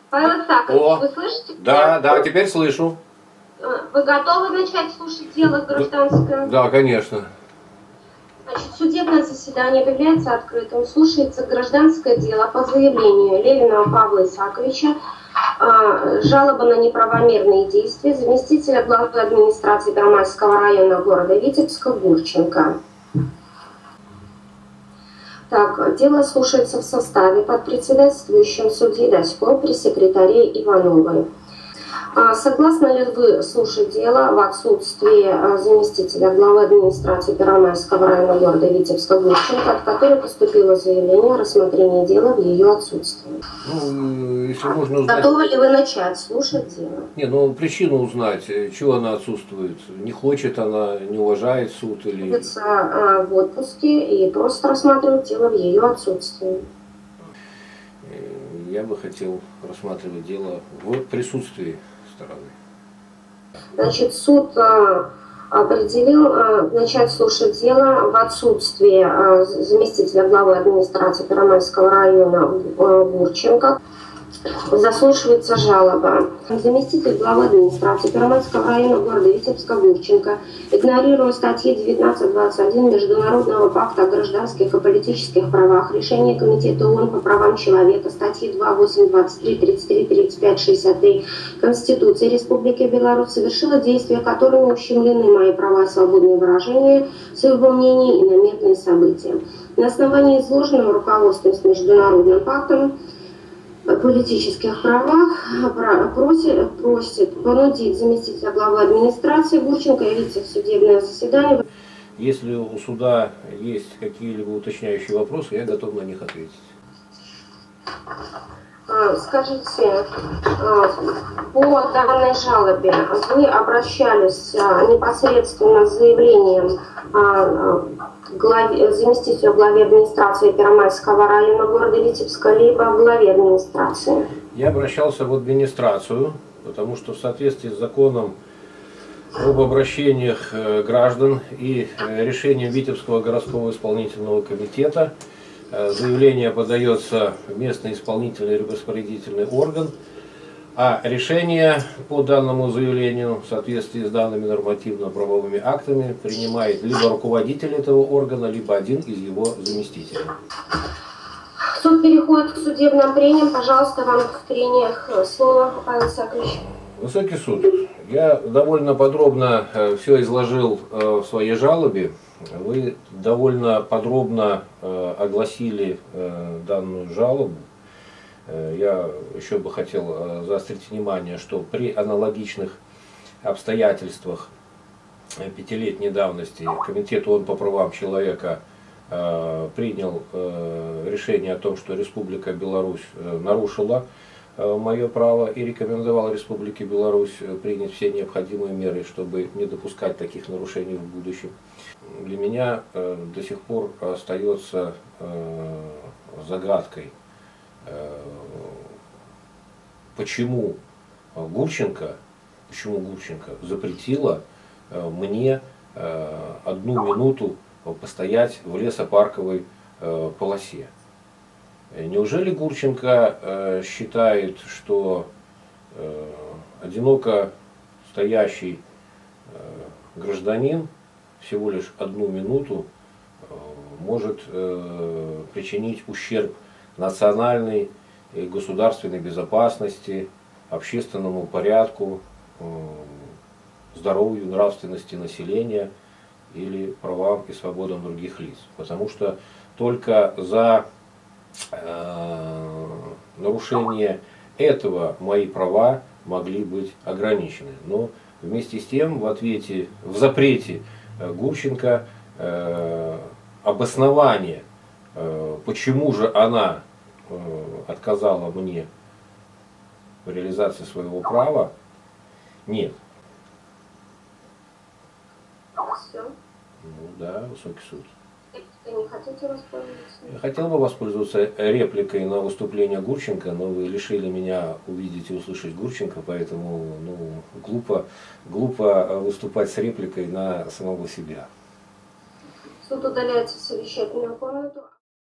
Павел Исаакович, вы слышите? Да, теперь слышу. Вы готовы начать слушать дело гражданское? Да, конечно. Значит, судебное заседание объявляется открытым. Слушается гражданское дело по заявлению Левинова Павла Исааковича, жалоба на неправомерные действия заместителя главы администрации Первомайского района города Витебска Гурченко. Так, дело слушается в составе под председательствующим судьей Дасько при секретаре Ивановой. Согласны ли вы слушать дело в отсутствии заместителя главы администрации Первомайского района города Витебска Гурченко, от которой поступило заявление о рассмотрении дела в ее отсутствии? Ну, если можно узнать... Готовы ли вы начать слушать дело? Не, ну причину узнать, чего она отсутствует. Не хочет она, не уважает суд или... Находится в отпуске и просто рассматривать дело в ее отсутствии. Я бы хотел рассматривать дело в присутствии стороны. Значит, суд определил начать слушать дело в отсутствии заместителя главы администрации Первомайского района Гурченко. Заслушивается жалоба. Заместитель главы администрации Первомайского района города Витебска Гурченко, игнорируя статьи 19.21 Международного пакта о гражданских и политических правах, решение Комитета ООН по правам человека, статьи 2.8, 23, 33, 35, 63 Конституции Республики Беларусь, совершила действия, которыми ущемлены мои права и свободные выражения, своего мнения и наметные события. На основании изложенного, руководствуясь международным пактом о политических правах, просит понудить заместителя главы администрации Гурченко явиться в судебное заседание. Если у суда есть какие-либо уточняющие вопросы, я готов на них ответить. Скажите, по данной жалобе вы обращались непосредственно с заявлением заместителю главы администрации Первомайского района города Витебска, либо главе администрации? Я обращался в администрацию, потому что в соответствии с законом об обращениях граждан и решением Витебского городского исполнительного комитета заявление подается в местный исполнительный или распорядительный орган, а решение по данному заявлению в соответствии с данными нормативно-правовыми актами принимает либо руководитель этого органа, либо один из его заместителей. Суд переходит к судебным прениям. Пожалуйста, вам в прениях слово, Павел Исаакович. Высокий суд, я довольно подробно все изложил в своей жалобе. Вы довольно подробно огласили данную жалобу. Я еще бы хотел заострить внимание, что при аналогичных обстоятельствах пятилетней давности Комитет ООН по правам человека принял решение о том, что Республика Беларусь нарушила мое право и рекомендовал Республике Беларусь принять все необходимые меры, чтобы не допускать таких нарушений в будущем. Для меня до сих пор остается загадкой, почему Гурченко запретила мне 1 минуту постоять в лесопарковой полосе. Неужели Гурченко считает, что одиноко стоящий гражданин всего лишь 1 минуту может причинить ущерб национальной и государственной безопасности, общественному порядку, здоровью, нравственности населения или правам и свободам других лиц? Потому что только за нарушение этого мои права могли быть ограничены. Но вместе с тем в запрете Гурченко обоснование, почему же она отказала мне в реализации своего права, нет. Все. Ну да, высокий суд. Не хотите воспользоваться? Я хотел бы воспользоваться репликой на выступление Гурченко, но вы лишили меня увидеть и услышать Гурченко, поэтому глупо выступать с репликой на самого себя. Суд удаляется в совещательную комнату.